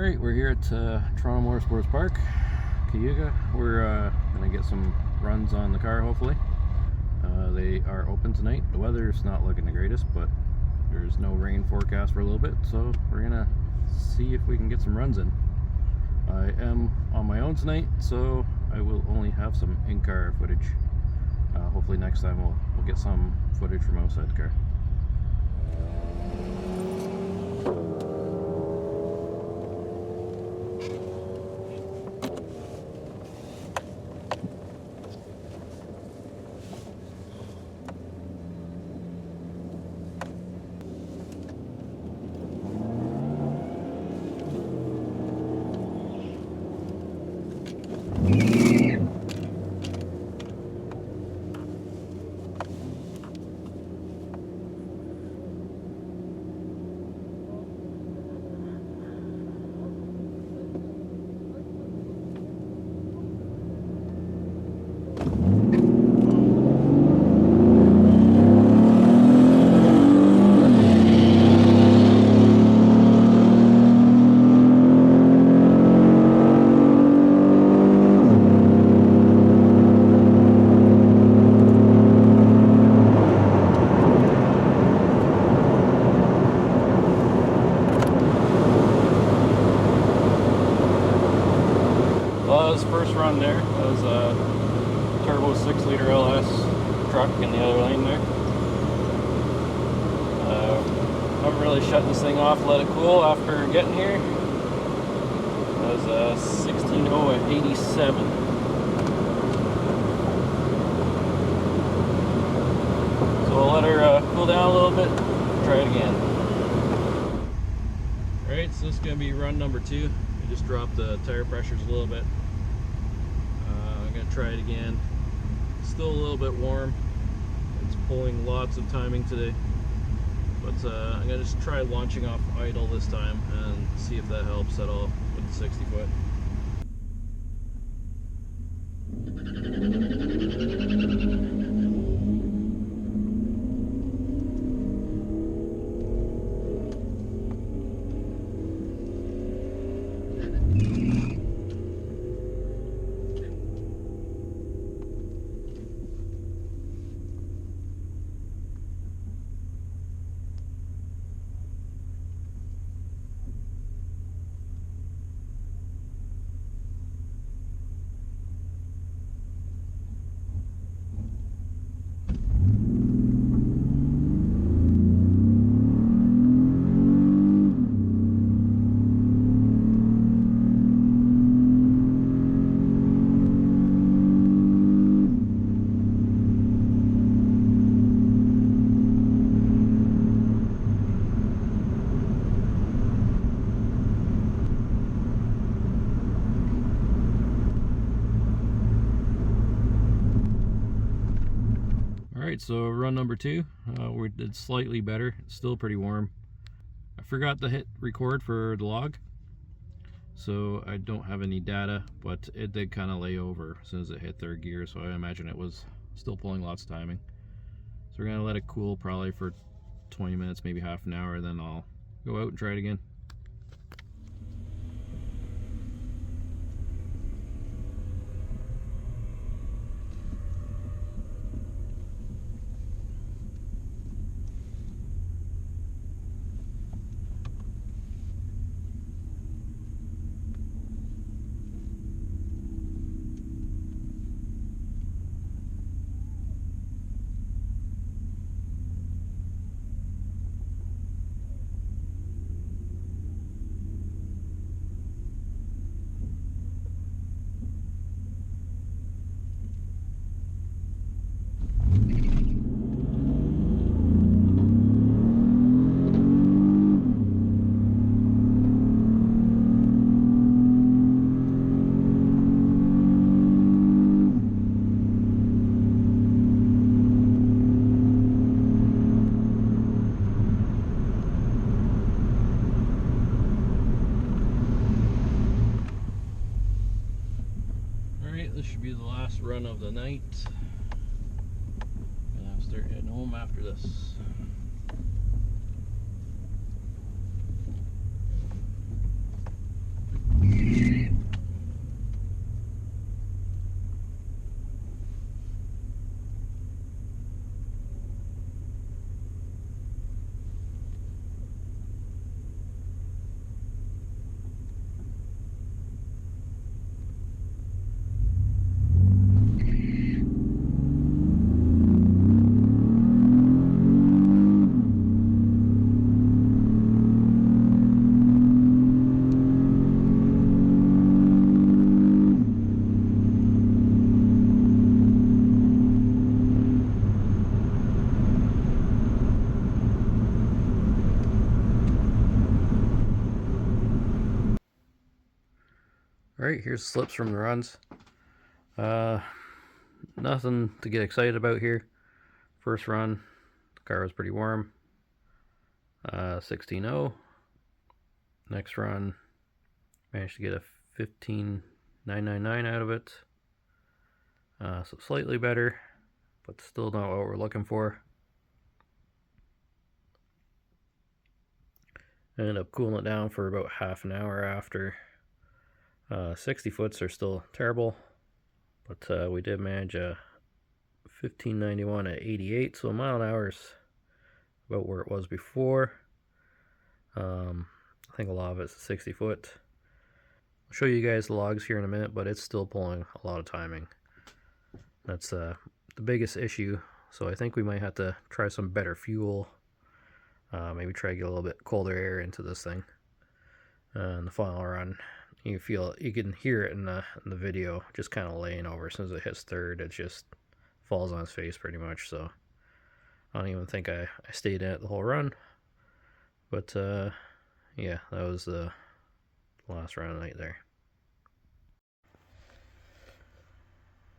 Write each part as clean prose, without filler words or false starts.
Alright, we're here at Toronto Motorsports Park, Cayuga. We're going to get some runs on the car, hopefully. They are open tonight. The weather's not looking the greatest, but there's no rain forecast for a little bit, so we're going to see if we can get some runs in. I am on my own tonight, so I will only have some in-car footage. Hopefully next time we'll get some footage from outside the car. Well, that was the first run there. That was a turbo 6-liter LS truck in the other lane there. Haven't really shut this thing off, let it cool after getting here. That was a 16.0 at 87. So we'll let her cool down a little bit, try it again. Alright, so this is going to be run number 2. I just dropped the tire pressures a little bit. I'm going to try it again. Still a little bit warm. It's pulling lots of timing today. But I'm going to just try launching off idle this time and see if that helps at all with the 60 foot. Alright, so run number 2, we did slightly better. It's still pretty warm. I forgot to hit record for the log, so I don't have any data, but it did kind of lay over as soon as it hit third gear, so I imagine it was still pulling lots of timing. So we're going to let it cool probably for 20 minutes, maybe half an hour, then I'll go out and try it again. This should be the last run of the night. And I'll start heading home after this. Alright, here's the slips from the runs. Nothing to get excited about here. First run, the car was pretty warm. 16.0. Next run, managed to get a 15.999 out of it. So slightly better, but still not what we're looking for. I ended up cooling it down for about half an hour after. 60 foots are still terrible, but we did manage a 1591 at 88, so a mile an hour is about where it was before. I think a lot of it's 60 foot. I'll show you guys the logs here in a minute, but it's still pulling a lot of timing. That's the biggest issue, so I think we might have to try some better fuel. Maybe try to get a little bit colder air into this thing. In the final run, you can hear it in the video, just kind of laying over. As soon as it hits third, it just falls on its face pretty much. So I don't even think I stayed in it the whole run. But yeah, that was the last run of the night there.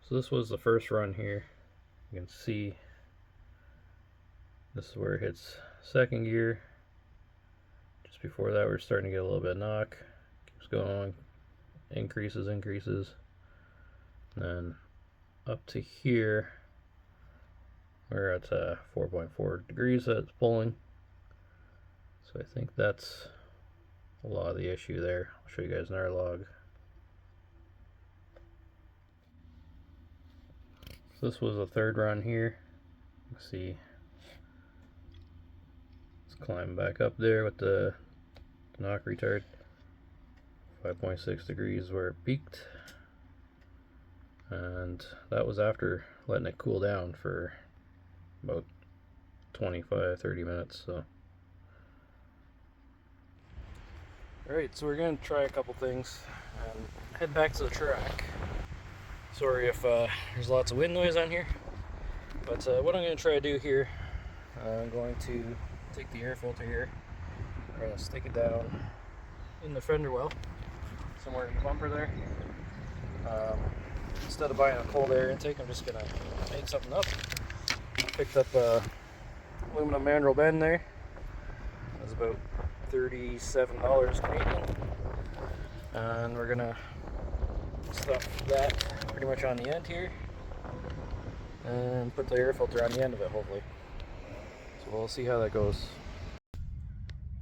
So this was the first run here. You can see this is where it hits second gear. Just before that, we're starting to get a little bit of knock. Keeps going on, increases. And then up to here, we're at 4.4 degrees that it's pulling. So I think that's a lot of the issue there. I'll show you guys another log. So this was the third run here. You can see it's climbing back up there with the knock retard. 5.6 degrees where it peaked, and that was after letting it cool down for about 25-30 minutes. So alright, so we're going to try a couple things and head back to the track. Sorry if there's lots of wind noise on here, but what I'm going to try to do here, I'm going to take the air filter here. We're going to stick it down in the fender well, somewhere in the bumper there. Instead of buying a cold air intake, I'm just going to make something up. Picked up a aluminum mandrel bend there. It was about $37 Canadian. And we're going to stuff that pretty much on the end here and put the air filter on the end of it, hopefully. So we'll see how that goes.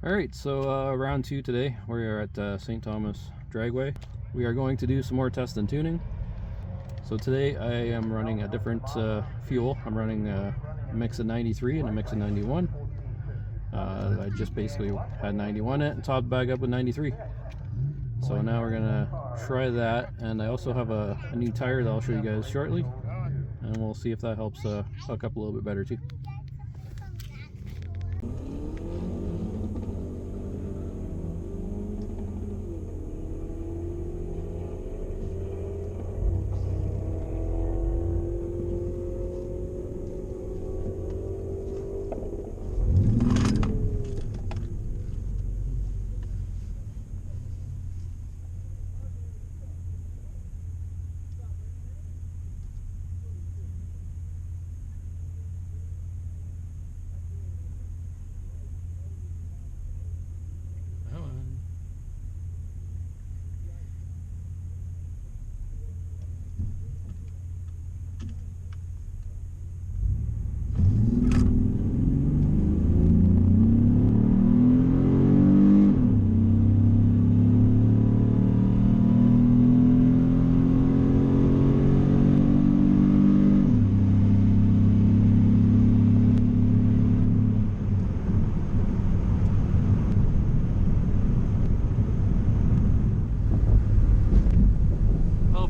Alright, so round 2 today. We are at St. Thomas Dragway. We are going to do some more test and tuning. So today I am running a different fuel. I'm running a mix of 93 and a mix of 91. I just basically had 91 in it and topped the bag up with 93. So now we're gonna try that, and I also have a new tire that I'll show you guys shortly, and we'll see if that helps hook up a little bit better too.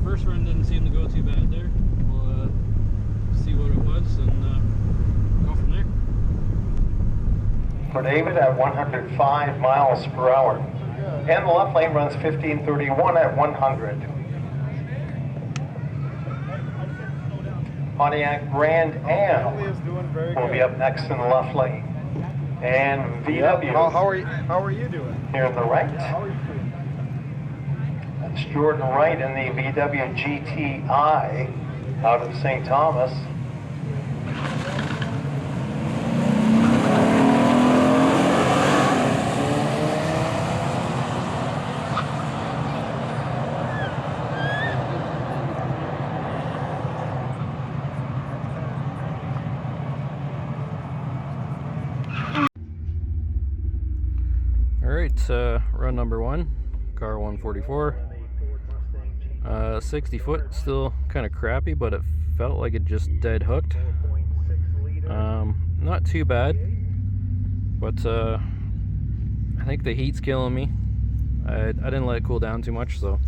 First run didn't seem to go too bad there. We'll see what it was and go from there. For David at 105 miles per hour. And the left lane runs 1531 at 100. Pontiac Grand Am will be up next in the left lane. And VW. How are you doing? Here on the right. It's Jordan Wright in the VW GTI out of St. Thomas. Alright, run number 1, car 144. 60 foot, still kind of crappy, but it felt like it just dead hooked. Not too bad, but I think the heat's killing me. I didn't let it cool down too much, so.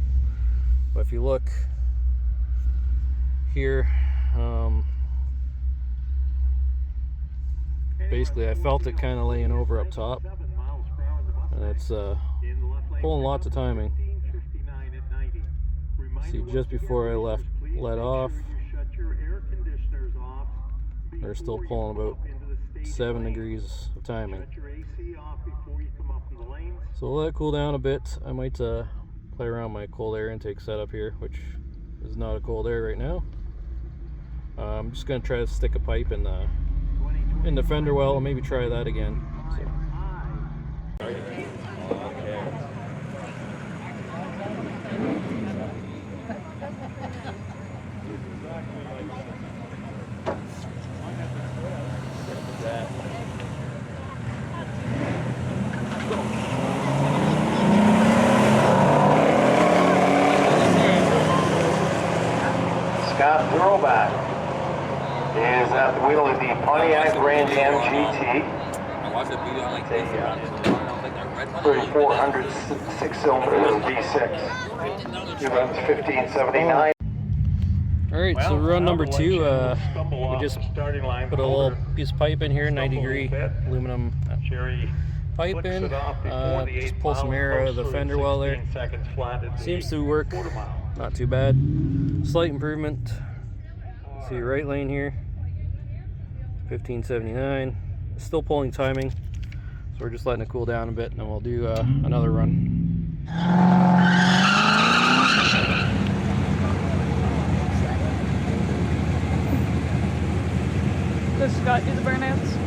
But if you look here, basically I felt it kind of laying over up top, and it's pulling lots of timing. See, just before I let off, they're still pulling about 7 degrees of timing. So we'll let it cool down a bit. I might play around my cold air intake setup here, which is not a cold air right now. I'm just going to try to stick a pipe in the fender well and maybe try that again. So. Scott Throwback is at the wheel of the Pontiac Grand Am GT. It's a 3400 6-cylinder V6. New runs 1579. Alright, so run number 2, we just put a little piece of pipe in here, 90-degree aluminum pipe in, just pull some air out of the fender well there. Seems to work, not too bad. Slight improvement. See right lane here, 1579. Still pulling timing, so we're just letting it cool down a bit, and then we'll do another run. Does Scott do the burnouts?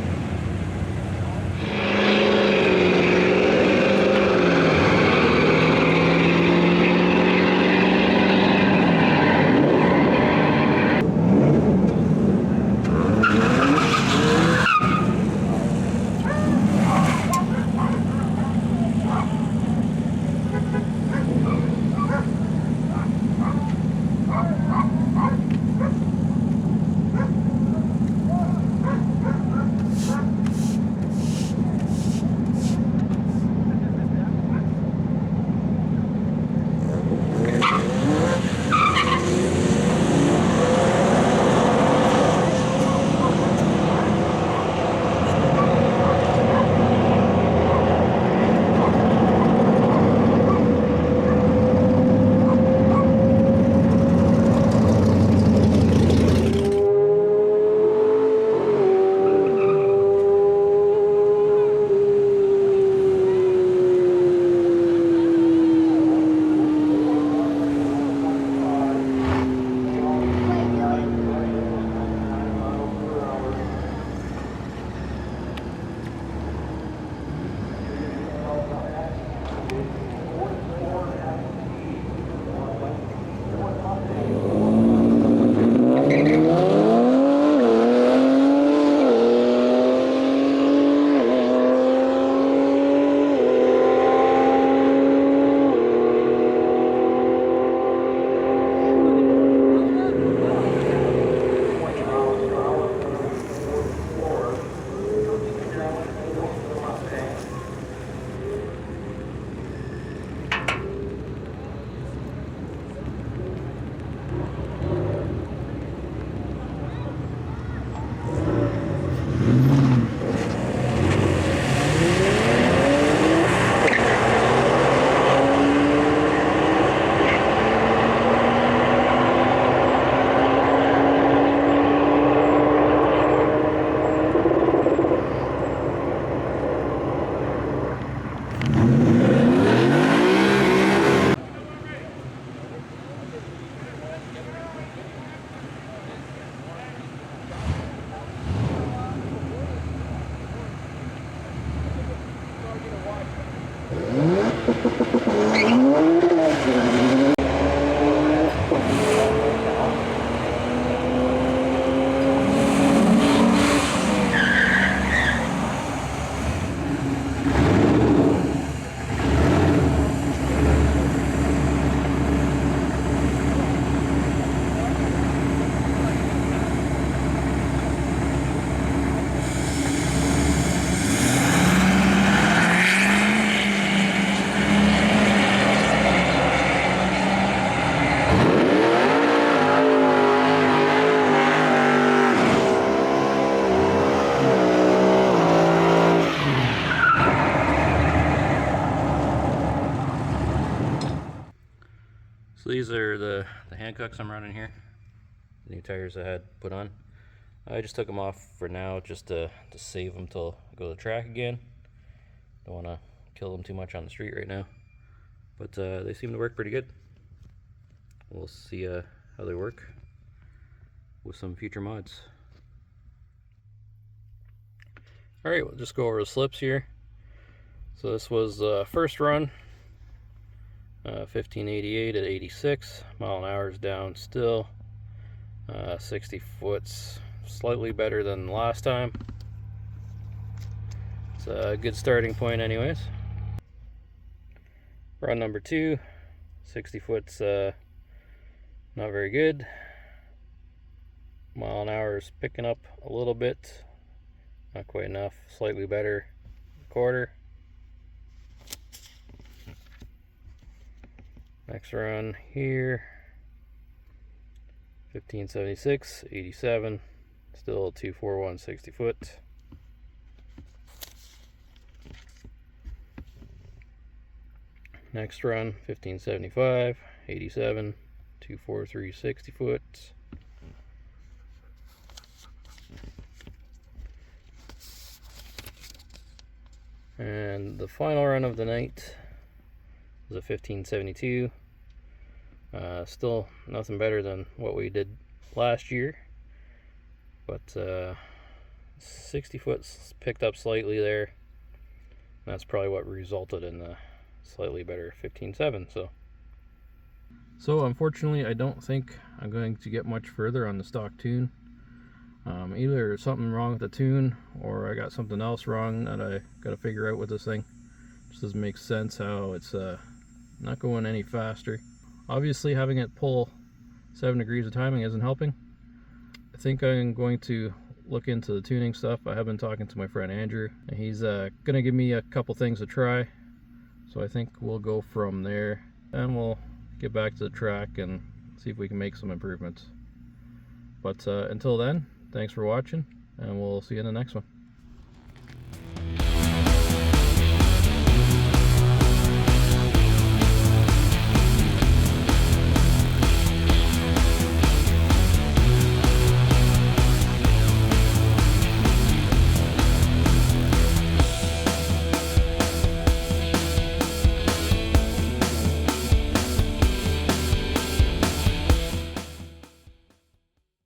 So these are the Hancocks I'm running here. The new tires I had put on. I just took them off for now just to save them till I go to the track again. Don't want to kill them too much on the street right now. But they seem to work pretty good. We'll see how they work with some future mods. Alright, we'll just go over the slips here. So this was first run. 1588 at 86 mile an hour is down still. 60 foot's slightly better than last time. It's a good starting point anyways. Run number 2, 60 foot's not very good. Mile an hour is picking up a little bit, not quite enough, slightly better quarter. Next run here, 1576, 87, still 241, 60 foot. Next run, 1575, 87, 243, 60 foot. And the final run of the night was a 1572. Still nothing better than what we did last year, but 60 foot picked up slightly there. That's probably what resulted in the slightly better 15.7. So unfortunately, I don't think I'm going to get much further on the stock tune. Either there's something wrong with the tune, or I got something else wrong that I got to figure out with this thing. Just doesn't make sense how it's not going any faster. Obviously, having it pull 7 degrees of timing isn't helping. I think I'm going to look into the tuning stuff. I have been talking to my friend Andrew, and he's going to give me a couple things to try. So I think we'll go from there, and we'll get back to the track and see if we can make some improvements. But until then, thanks for watching, and we'll see you in the next one.